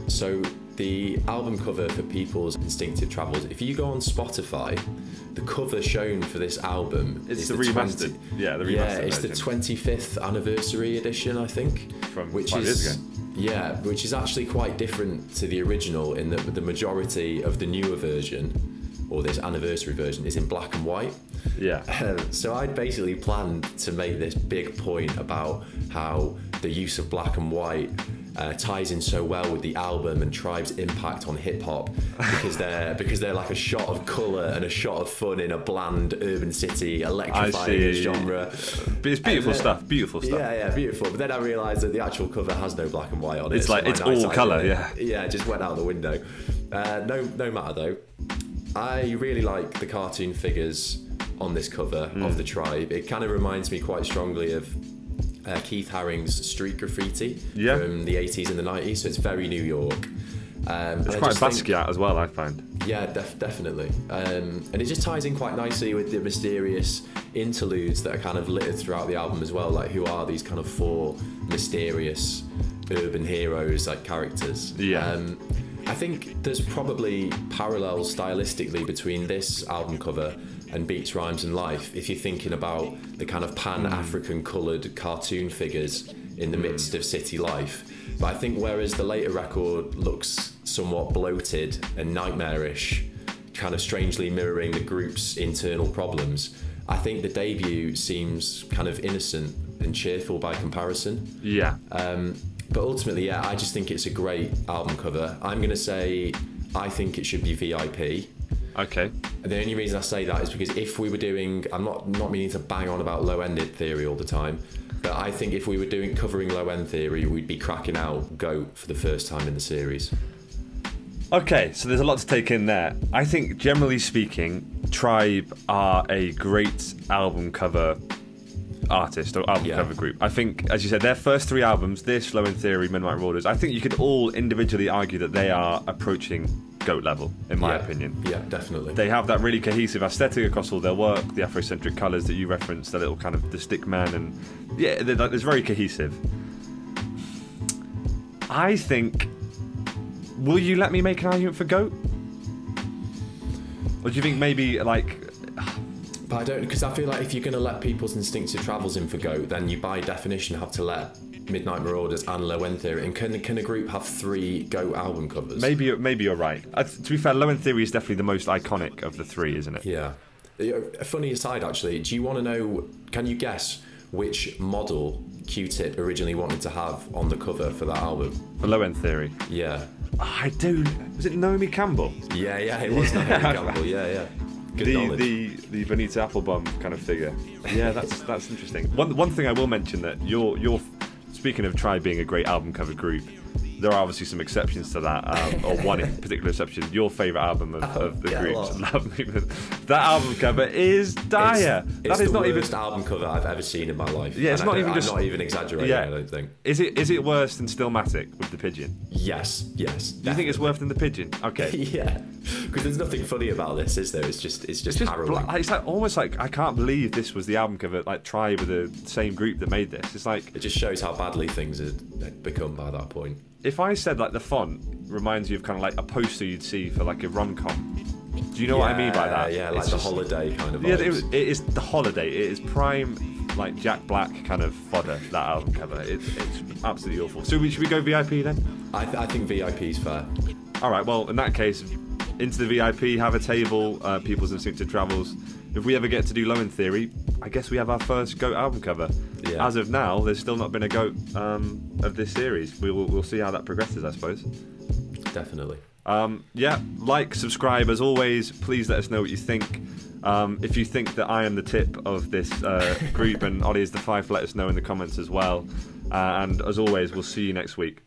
So the album cover for People's Instinctive Travels, if you go on Spotify, the cover shown for this album is the remastered. Yeah, the remastered it's version. the 25th anniversary edition, I think. From 5 years ago. Yeah, which is actually quite different to the original in that the majority of the newer version, or this anniversary version, is in black and white. Yeah. So I'd basically planned to make this big point about how the use of black and white ties in so well with the album and Tribe's impact on hip hop, because they're like a shot of colour and a shot of fun in a bland urban city, electrifying genre. But it's beautiful stuff. Beautiful stuff. Yeah, beautiful. But then I realised that the actual cover has no black and white on it. It's like it's all colour. Yeah. Yeah, it just went out the window. No matter though. I really like the cartoon figures on this cover of the Tribe. It kind of reminds me quite strongly of Keith Haring's street graffiti from the 80s and the 90s, so it's very New York. It's quite Basquiat as well, I find. Yeah, definitely. And it just ties in quite nicely with the mysterious interludes that are kind of littered throughout the album as well, like who are these kind of 4 mysterious urban heroes, like characters. Yeah. I think there's probably parallels stylistically between this album cover and Beats, Rhymes and Life, if you're thinking about the kind of pan-African coloured cartoon figures in the midst of city life. But I think whereas the later record looks somewhat bloated and nightmarish, kind of strangely mirroring the group's internal problems, I think the debut seems kind of innocent and cheerful by comparison. Yeah. But ultimately, yeah, I just think it's a great album cover. I'm going to say I think it should be VIP. Okay. And the only reason I say that is because if we were doing, I'm not meaning to bang on about low-ended theory all the time, but I think if we were covering low-end theory, we'd be cracking out GOAT for the first time in the series. Okay, so there's a lot to take in there. I think, generally speaking, Tribe are a great album cover artist or album cover group. I think, as you said, their first 3 albums, this, Low End Theory, Midnight Marauders, I think you could all individually argue that they are approaching GOAT level, in my opinion. Yeah, definitely. They have that really cohesive aesthetic across all their work, the Afrocentric colours that you referenced, the little kind of the stick man, and yeah, it's very cohesive. I think, will you let me make an argument for GOAT? Or do you think maybe like... But I don't, because I feel like if you're going to let People's Instinctive Travels in for GOAT, then you by definition have to let Midnight Marauders and Low End Theory. And can a group have 3 GOAT album covers? Maybe you're right. To be fair, Low End Theory is definitely the most iconic of the 3, isn't it? Yeah. A funny aside, actually, do you want to know, can you guess which model Q-Tip originally wanted to have on the cover for that album? For Low End Theory? Yeah. I do. Was it Naomi Campbell? Yeah, it was Naomi Campbell, yeah. The Bonita Applebum kind of figure. Yeah, that's interesting. One thing I will mention that you're speaking of Tribe being a great album cover group, there are obviously some exceptions to that, or one in particular exception. Your favourite album of the group's, that album cover is dire. It's the worst album cover I've ever seen in my life. Yeah, I'm not even exaggerating. I don't think. Is it worse than Stillmatic with the pigeon? Yes. Do you think it's worse than the pigeon? Okay. Yeah, because there's nothing funny about this, is there? It's just harrowing. It's like almost like I can't believe this was the album cover. Like Tribe with the same group that made this. It's like it just shows how badly things had become by that point. If I said like the font reminds you of kind of like a poster you'd see for like a rom-com, do you know what I mean by that? Yeah, like the holiday kind of vibes. Yeah, it is the holiday. It is prime like Jack Black kind of fodder, that album cover. It's absolutely awful. So should we go VIP then? I think VIP's fair. All right, well in that case, into the VIP, have a table, People's Instinctive Travels. If we ever get to do Low End Theory, I guess we have our first GOAT album cover. Yeah. As of now, there's still not been a GOAT of this series. We'll see how that progresses, I suppose. Definitely. Like, subscribe. As always, please let us know what you think. If you think that I am the tip of this group and Ollie is the 5, let us know in the comments as well. And as always, we'll see you next week.